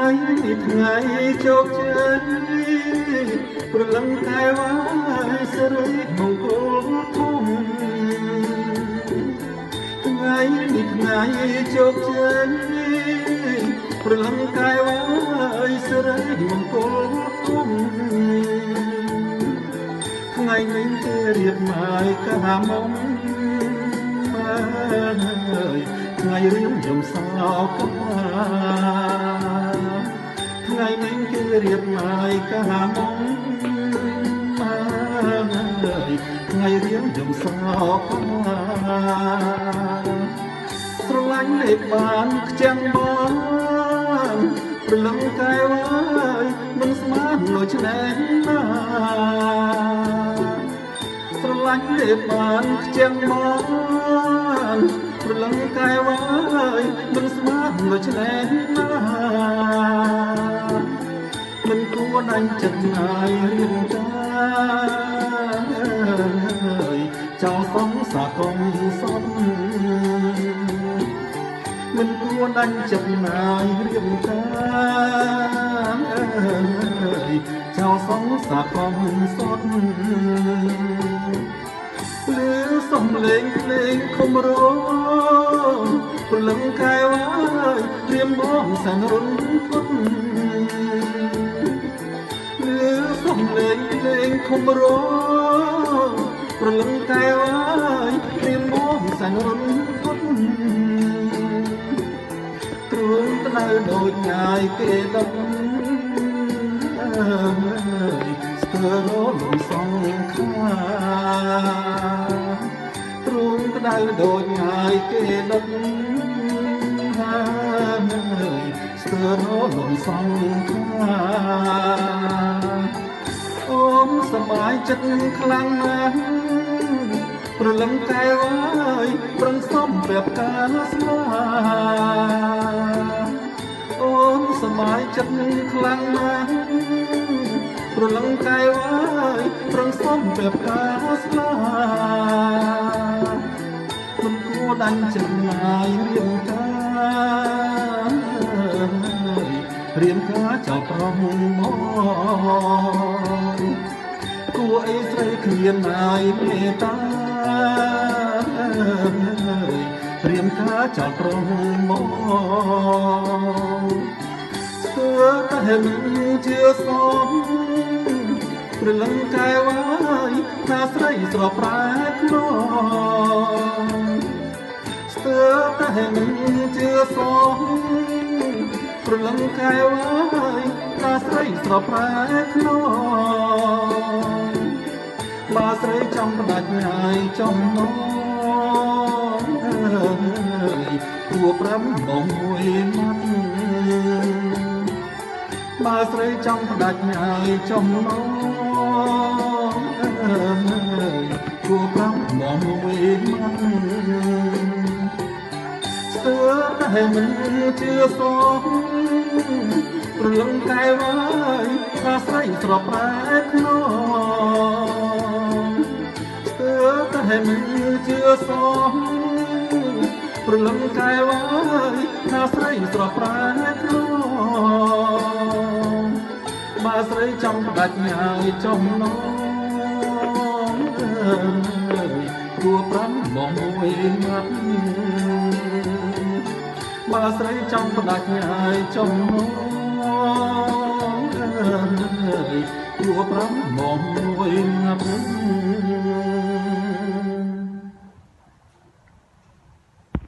នេះថ្ងៃជោគជ័យព្រលឹងតែវាយសិរីមង្គលធំថ្ងៃនេះថ្ងៃជោគជ័យព្រលឹងតែវាយសិរីមង្គលធំថ្ងៃនេះគេរៀបមកកាមុំថ្ងៃរៀបយំសោកថ្ងៃនេះគេរៀបមកកាមុំថ្ងៃរៀបយំសោកស្រឡាញ់លេបបានខ្ចាំងបងព្រលឹងកាយវាយមិនស្មានលុយឆ្នេរណាស្រឡាញ់លេបបានខ្ចាំងបងព្រលឹងកាយវាយមិនស្មានលុយឆ្នេរណាមិនគួរដាញ់ចិត្តណាយរៀងកាយចោលសងសាកុំសពមិនគួរដាញ់ចិត្តណាយរៀងកាយចោលសងសាកុំសពលឺសំលេងភ្លេងខំរងព្រលឹងកាយវាយព្រៀមបងសាំងរុនផុតលឺសំលេងភ្លេងខំរងព្រលឹងកាយវាយព្រៀមបងសាំងរុនផុតទ្រួងក្តៅដូចងាយគេដឹកស្ទើររលំសងខាទ្រួងក្តៅដូចងាយគេដឹកស្ទើររលំសងខាអូនសប្បាយចិត្តខ្លាំងណាស់ព្រលឹងកាយវាយប្រឹងសំប្រាប់ការស្នេហ៍អូនសប្បាយចិត្តខ្លាំងណាស់ព្រលឹងកាយវាយប្រឹងសំប្រាប់ការស្នេហ៍មិនគួរដាញ់ចិត្តណាយរៀងកាយរៀងកាចោលប្រមមកគួរអីស្រីគ្មានណាយមេត្តារៀងកាចោលប្រមមកស្ទើរតែមិនជឿសងព្រលឹងកាយវាយថាស្រីស្រស់ប្រែខ្លួនស្ទើរតែមិនជឿសងព្រលឹងកាយវាយថាស្រីស្រស់ប្រែខ្លួនបើស្រីចង់ផ្ដាច់ងាយចំណងគួរប្រាំបងមួយមាត់បើស្រីចង់ផ្ដាច់ងាយចំណងគួរប្រាំបងមួយមាត់ស្ទើរតែមិនជឿសងព្រលឹងកាយវាយថាស្រីស្រស់ប្រែខ្លួនស្ទើរតែមិនជឿសងព្រលឹងកាយវាយថាស្រីស្រស់ប្រែខ្លួនបើស្រីចង់ផ្ដាច់ងាយចំណងគួរប្រាំបងមួយមាត់បើស្រីចង់ផ្ដាច់ងាយចំណងគួរប្រាំបងមួយមាត់